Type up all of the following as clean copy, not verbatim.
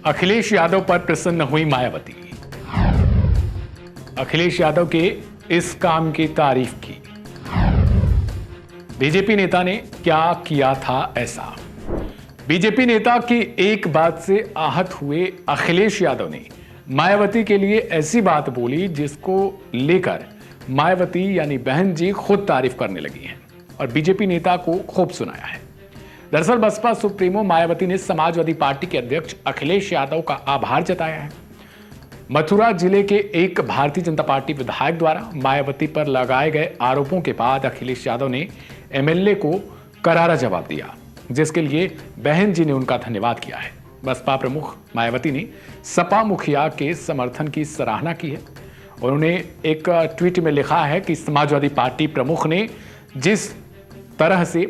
अखिलेश यादव पर प्रसन्न हुई मायावती। अखिलेश यादव के इस काम की तारीफ की। बीजेपी नेता ने क्या किया था ऐसा? बीजेपी नेता की एक बात से आहत हुए अखिलेश यादव ने मायावती के लिए ऐसी बात बोली जिसको लेकर मायावती यानी बहन जी खुद तारीफ करने लगी हैं और बीजेपी नेता को खूब सुनाया है। दरअसल बसपा सुप्रीमो मायावती ने समाजवादी पार्टी के अध्यक्ष अखिलेश यादव का आभार जताया है। मथुरा जिले के एक भारतीय जनता पार्टी विधायक द्वारा मायावती पर लगाए गए आरोपों के बाद अखिलेश यादव ने एमएलए को करारा जवाब दिया, जिसके लिए बहन जी ने उनका धन्यवाद किया है। बसपा प्रमुख मायावती ने सपा मुखिया के समर्थन की सराहना की है। उन्होंने एक ट्वीट में लिखा है कि समाजवादी पार्टी प्रमुख ने जिस तरह से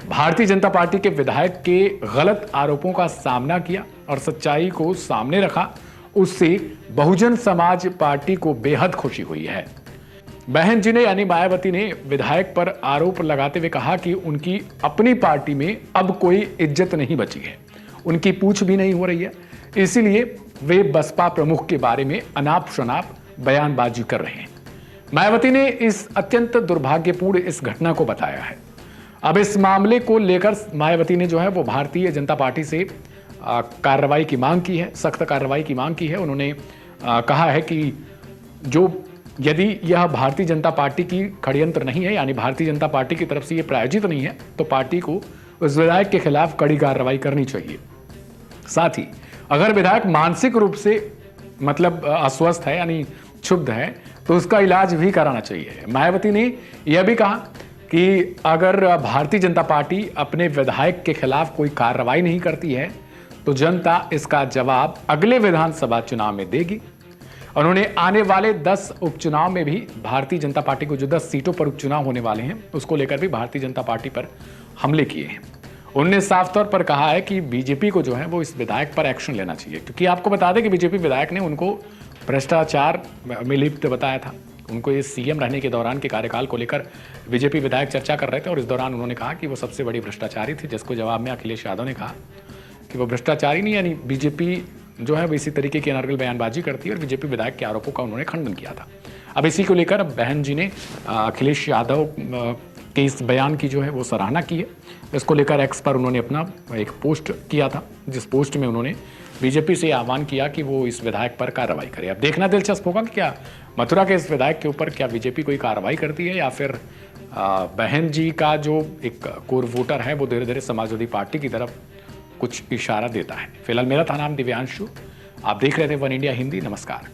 भारतीय जनता पार्टी के विधायक के गलत आरोपों का सामना किया और सच्चाई को सामने रखा, उससे बहुजन समाज पार्टी को बेहद खुशी हुई है। बहन जी ने यानी मायावती ने विधायक पर आरोप लगाते हुए कहा कि उनकी अपनी पार्टी में अब कोई इज्जत नहीं बची है, उनकी पूछ भी नहीं हो रही है, इसीलिए वे बसपा प्रमुख के बारे में अनाप शनाप बयानबाजी कर रहे हैं। मायावती ने इस अत्यंत दुर्भाग्यपूर्ण इस घटना को बताया है। अब इस मामले को लेकर मायावती ने जो है वो भारतीय जनता पार्टी से कार्रवाई की मांग की है, सख्त कार्रवाई की मांग की है। उन्होंने कहा है कि यदि यह भारतीय जनता पार्टी की षड्यंत्र नहीं है, यानी भारतीय जनता पार्टी की तरफ से यह प्रायोजित नहीं है, तो पार्टी को उस विधायक के खिलाफ कड़ी कार्रवाई करनी चाहिए। साथ ही अगर विधायक मानसिक रूप से अस्वस्थ है यानी क्षुब्ध है, तो उसका इलाज भी कराना चाहिए। मायावती ने यह भी कहा कि अगर भारतीय जनता पार्टी अपने विधायक के खिलाफ कोई कार्रवाई नहीं करती है तो जनता इसका जवाब अगले विधानसभा चुनाव में देगी। उन्होंने आने वाले 10 उपचुनाव में भी भारतीय जनता पार्टी को जो 10 सीटों पर उपचुनाव होने वाले हैं उसको लेकर भी भारतीय जनता पार्टी पर हमले किए हैं। उन्होंने साफ तौर पर कहा है कि बीजेपी को जो है वो इस विधायक पर एक्शन लेना चाहिए, क्योंकि आपको बता दें कि बीजेपी विधायक ने उनको भ्रष्टाचार में लिप्त बताया था। उनको ये सीएम रहने के दौरान के कार्यकाल को लेकर बीजेपी विधायक चर्चा कर रहे थे और इस दौरान उन्होंने कहा कि वो सबसे बड़ी भ्रष्टाचारी थी, जिसको जवाब में अखिलेश यादव ने कहा कि वो भ्रष्टाचारी नहीं, यानी बीजेपी जो है वो इसी तरीके की अनर्गल बयानबाजी करती है और बीजेपी विधायक के आरोपों का उन्होंने खंडन किया था। अब इसी को लेकर बहन जी ने अखिलेश यादव के इस बयान की जो है वो सराहना की है। इसको लेकर एक्स पर उन्होंने अपना एक पोस्ट किया था, जिस पोस्ट में उन्होंने बीजेपी से आह्वान किया कि वो इस विधायक पर कार्रवाई करे। अब देखना दिलचस्प होगा कि क्या मथुरा के इस विधायक के ऊपर क्या बीजेपी कोई कार्रवाई करती है या फिर बहन जी का जो एक कोर वोटर है वो धीरे धीरे समाजवादी पार्टी की तरफ कुछ इशारा देता है। फिलहाल मेरा था नाम दिव्यांशु, आप देख रहे थे वन इंडिया हिंदी। नमस्कार।